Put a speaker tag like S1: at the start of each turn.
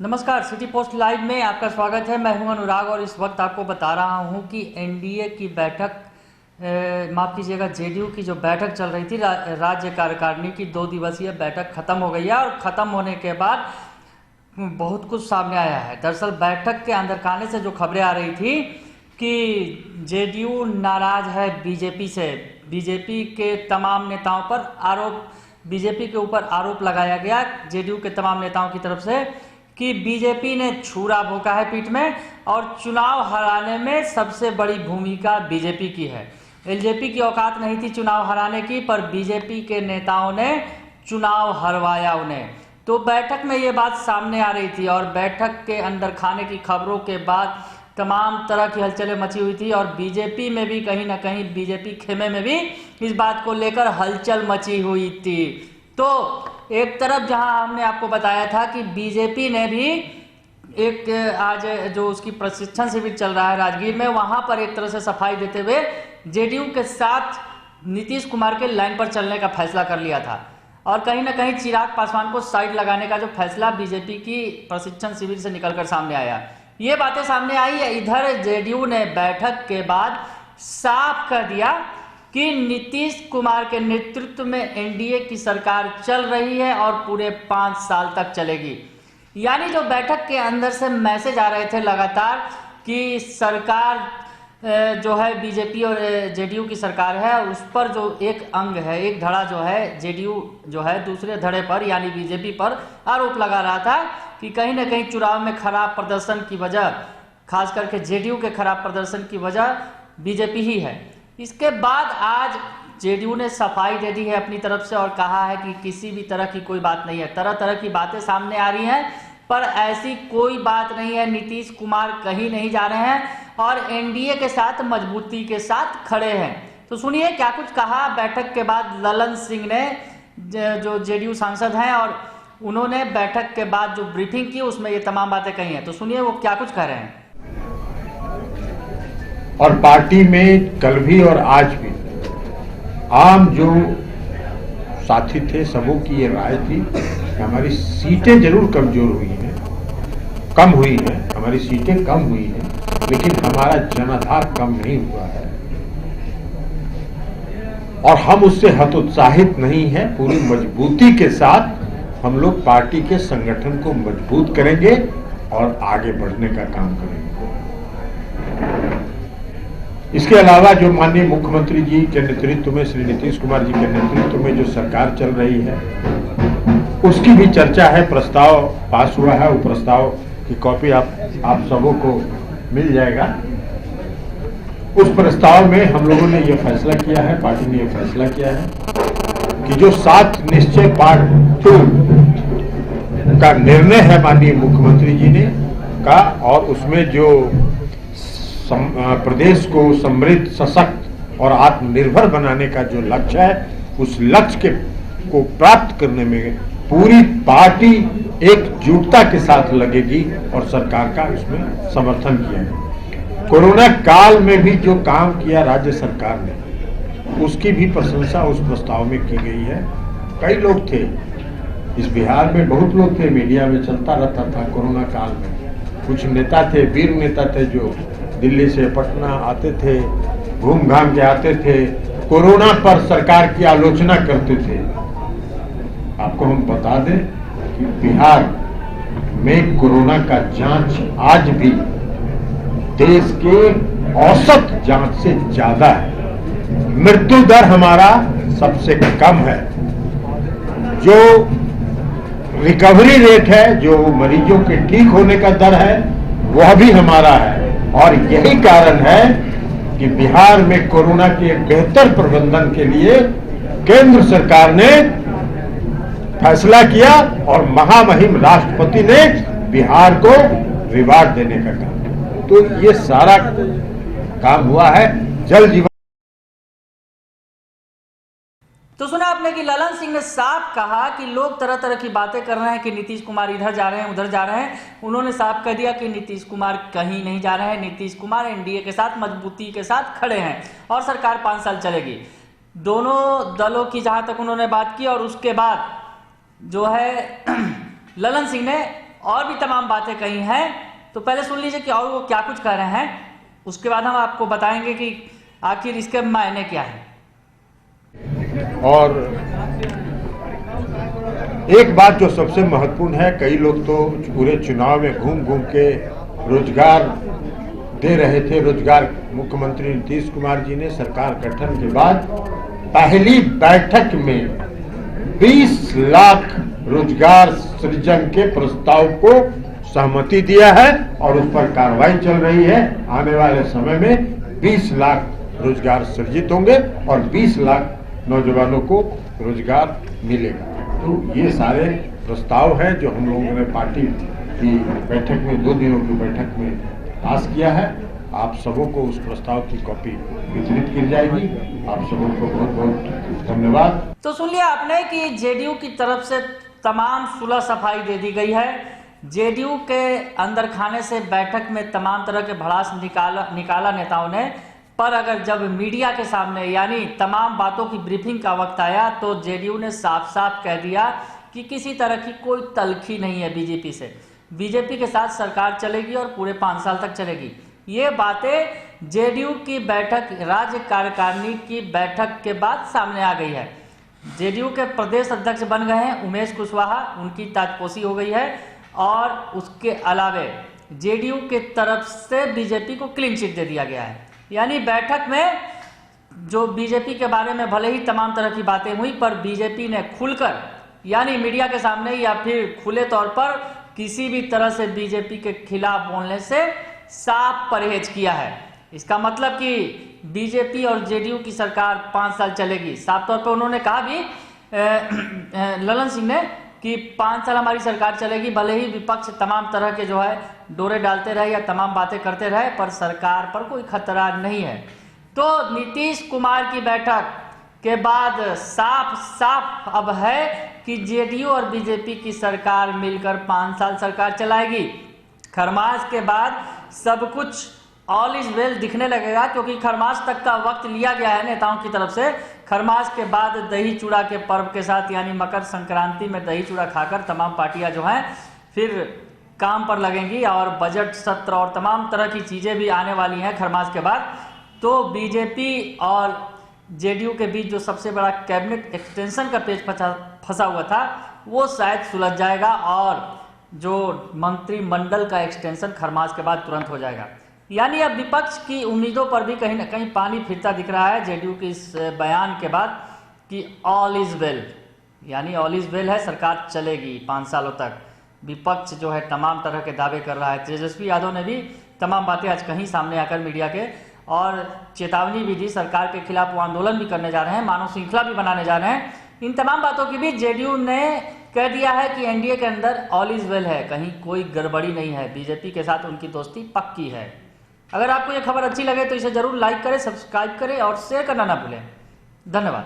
S1: नमस्कार, city post live में आपका स्वागत है। मैं हूं अनुराग और इस वक्त आपको बता रहा हूं कि एनडीए की बैठक, माफ़ कीजिएगा, जेडीयू की जो बैठक चल रही थी, राज्य कार्यकारिणी की 2 दिवसीय बैठक ख़त्म हो गई है और ख़त्म होने के बाद बहुत कुछ सामने आया है। दरअसल बैठक के अंदर खाने से जो खबरें आ रही थी कि जेडीयू नाराज़ है बीजेपी से, बीजेपी के तमाम नेताओं पर बीजेपी के ऊपर आरोप लगाया गया जेडीयू के तमाम नेताओं की तरफ से कि बीजेपी ने छुरा भोंका है पीठ में और चुनाव हराने में सबसे बड़ी भूमिका बीजेपी की है। एलजेपी की औकात नहीं थी चुनाव हराने की, पर बीजेपी के नेताओं ने चुनाव हरवाया उन्हें। तो बैठक में ये बात सामने आ रही थी और बैठक के अंदर खाने की खबरों के बाद तमाम तरह की हलचलें मची हुई थी और बीजेपी में भी कहीं ना कहीं, बीजेपी खेमे में भी इस बात को लेकर हलचल मची हुई थी। तो एक तरफ जहां हमने आपको बताया था कि बीजेपी ने भी एक आज जो उसकी प्रशिक्षण शिविर चल रहा है राजगीर में, वहां पर एक तरह से सफाई देते हुए जेडीयू के साथ नीतीश कुमार के लाइन पर चलने का फैसला कर लिया था और कहीं ना कहीं चिराग पासवान को साइड लगाने का जो फैसला बीजेपी की प्रशिक्षण शिविर से निकलकर सामने आया, ये बातें सामने आई है। इधर जेडीयू ने बैठक के बाद साफ कर दिया कि नीतीश कुमार के नेतृत्व में एनडीए की सरकार चल रही है और पूरे 5 साल तक चलेगी। यानी जो बैठक के अंदर से मैसेज आ रहे थे लगातार कि सरकार जो है बीजेपी और जेडीयू की सरकार है, उस पर जो एक अंग है, एक धड़ा जो है जेडीयू जो है दूसरे धड़े पर यानी बीजेपी पर आरोप लगा रहा था कि कहीं ना कहीं चुनाव में खराब प्रदर्शन की वजह, खास करके जेडीयू के खराब प्रदर्शन की वजह बीजेपी ही है। इसके बाद आज जेडीयू ने सफाई दे दी है अपनी तरफ से और कहा है कि किसी भी तरह की कोई बात नहीं है। तरह तरह की बातें सामने आ रही हैं, पर ऐसी कोई बात नहीं है। नीतीश कुमार कहीं नहीं जा रहे हैं और एनडीए के साथ मजबूती के साथ खड़े हैं। तो सुनिए क्या कुछ कहा बैठक के बाद ललन सिंह ने, जो जेडीयू सांसद हैं, और उन्होंने बैठक के बाद जो ब्रीफिंग की उसमें ये तमाम बातें कही हैं। तो सुनिए वो क्या कुछ कह रहे हैं।
S2: और पार्टी में कल भी और आज भी आम जो साथी थे सबों की ये राय थी कि हमारी सीटें जरूर कमजोर हुई हैं, कम हुई हैं, हमारी सीटें कम हुई हैं, लेकिन हमारा जनाधार कम नहीं हुआ है और हम उससे हतोत्साहित नहीं है। पूरी मजबूती के साथ हम लोग पार्टी के संगठन को मजबूत करेंगे और आगे बढ़ने का काम करेंगे। इसके अलावा जो माननीय मुख्यमंत्री जी के नेतृत्व में, श्री नीतीश कुमार जी के नेतृत्व में जो सरकार चल रही है, उसकी भी चर्चा है, प्रस्ताव पास हुआ है। वो प्रस्ताव की कॉपी आप सबों को मिल जाएगा। उस प्रस्ताव में हम लोगों ने ये फैसला किया है, पार्टी ने ये फैसला किया है कि जो 7 निश्चय पार्ट 2 का निर्णय है माननीय मुख्यमंत्री जी ने का, और उसमें जो प्रदेश को समृद्ध, सशक्त और आत्मनिर्भर बनाने का जो लक्ष्य है, उस लक्ष्य को प्राप्त करने में पूरी पार्टी एकजुटता के साथ लगेगी और सरकार का इसमें समर्थन किया है। कोरोना काल में भी जो काम किया राज्य सरकार ने, उसकी भी प्रशंसा उस प्रस्ताव में की गई है। कई लोग थे इस बिहार में, बहुत लोग थे, मीडिया में चलता रहता था कोरोना काल में। कुछ नेता थे, वीर नेता थे, जो दिल्ली से पटना आते थे, घूम घाम के आते थे, कोरोना पर सरकार की आलोचना करते थे। आपको हम बता दें कि बिहार में कोरोना का जांच आज भी देश के औसत जांच से ज्यादा है। मृत्यु दर हमारा सबसे कम है। जो रिकवरी रेट है, जो मरीजों के ठीक होने का दर है, वह भी हमारा है। और यही कारण है कि बिहार में कोरोना के बेहतर प्रबंधन के लिए केंद्र सरकार ने फैसला किया और महामहिम राष्ट्रपति ने बिहार को रिवार्ड देने का काम किया। तो ये सारा काम हुआ है। जल जीवन।
S1: तो सुना आपने कि ललन सिंह ने साफ कहा कि लोग तरह तरह की बातें कर रहे हैं कि नीतीश कुमार इधर जा रहे हैं, उधर जा रहे हैं। उन्होंने साफ कह दिया कि नीतीश कुमार कहीं नहीं जा रहे हैं। नीतीश कुमार एनडीए के साथ मजबूती के साथ खड़े हैं और सरकार 5 साल चलेगी। दोनों दलों की जहां तक उन्होंने बात की और उसके बाद जो है ललन सिंह ने और भी तमाम बातें कही हैं। तो पहले सुन लीजिए कि और वो क्या कुछ कह रहे हैं, उसके बाद हम आपको बताएंगे कि आखिर इसके मायने क्या है।
S2: और एक बात जो सबसे महत्वपूर्ण है, कई लोग तो पूरे चुनाव में घूम घूम के रोजगार दे रहे थे। रोजगार मुख्यमंत्री नीतीश कुमार जी ने सरकार गठन के बाद पहली बैठक में 20 लाख रोजगार सृजन के प्रस्ताव को सहमति दिया है और उस पर कार्रवाई चल रही है। आने वाले समय में 20 लाख रोजगार सृजित होंगे और 20 लाख नौजवानों को रोजगार मिलेगा। तो ये सारे प्रस्ताव हैं जो हम लोगों ने पार्टी की बैठक में, 2 दिनों की बैठक में पास किया है। आप सबों को उस प्रस्ताव की कॉपी वितरित की जाएगी। आप सबों को बहुत बहुत धन्यवाद।
S1: तो सुन लिया आपने कि जेडीयू की तरफ से तमाम सुलह सफाई दे दी गई है। जेडीयू के अंदर खाने से बैठक में तमाम तरह के भड़ास निकाला नेताओं ने, पर अगर जब मीडिया के सामने यानी तमाम बातों की ब्रीफिंग का वक्त आया तो जेडीयू ने साफ साफ कह दिया कि किसी तरह की कोई तलखी नहीं है बीजेपी से। बीजेपी के साथ सरकार चलेगी और पूरे 5 साल तक चलेगी। ये बातें जेडीयू की बैठक, राज्य कार्यकारिणी की बैठक के बाद सामने आ गई है। जेडीयू के प्रदेश अध्यक्ष बन गए हैं उमेश कुशवाहा, उनकी ताजपोशी हो गई है और उसके अलावे जेडीयू के तरफ से बीजेपी को क्लीन चिट दे दिया गया है। यानी बैठक में जो बीजेपी के बारे में भले ही तमाम तरह की बातें हुई, पर बीजेपी ने खुलकर यानी मीडिया के सामने या फिर खुले तौर पर किसी भी तरह से बीजेपी के खिलाफ बोलने से साफ परहेज किया है। इसका मतलब कि बीजेपी और जेडीयू की सरकार 5 साल चलेगी। साफ तौर पर उन्होंने कहा भी ललन सिंह ने कि 5 साल हमारी सरकार चलेगी, भले ही विपक्ष तमाम तरह के जो है डोरे डालते रहे या तमाम बातें करते रहे, पर सरकार पर कोई खतरा नहीं है। तो नीतीश कुमार की बैठक के बाद साफ साफ अब है कि जेडीयू और बीजेपी की सरकार मिलकर 5 साल सरकार चलाएगी। खरमास के बाद सब कुछ ऑल इज वेल दिखने लगेगा, क्योंकि खरमास तक का वक्त लिया गया है नेताओं की तरफ से। खरमास के बाद दही चूड़ा के पर्व के साथ यानी मकर संक्रांति में दही चूड़ा खाकर तमाम पार्टियां जो हैं फिर काम पर लगेंगी और बजट सत्र और तमाम तरह की चीजें भी आने वाली हैं खरमास के बाद। तो बीजेपी और जेडीयू के बीच जो सबसे बड़ा कैबिनेट एक्सटेंशन का पेच फंसा हुआ था वो शायद सुलझ जाएगा और जो मंत्रिमंडल का एक्सटेंशन खरमास के बाद तुरंत हो जाएगा। यानी अब विपक्ष की उम्मीदों पर भी कहीं ना कहीं पानी फिरता दिख रहा है जेडीयू के इस बयान के बाद कि ऑल इज वेल, यानी ऑल इज वेल है, सरकार चलेगी 5 सालों तक। विपक्ष जो है तमाम तरह के दावे कर रहा है। तेजस्वी यादव ने भी तमाम बातें आज कहीं सामने आकर मीडिया के और चेतावनी भी दी, सरकार के खिलाफ वो आंदोलन भी करने जा रहे हैं, मानव श्रृंखला भी बनाने जा रहे हैं। इन तमाम बातों के बीच जेडीयू ने कह दिया है कि एनडीए के अंदर ऑल इज वेल है, कहीं कोई गड़बड़ी नहीं है, बीजेपी के साथ उनकी दोस्ती पक्की है। अगर आपको ये खबर अच्छी लगे तो इसे जरूर लाइक करें, सब्सक्राइब करें और शेयर करना ना भूलें। धन्यवाद।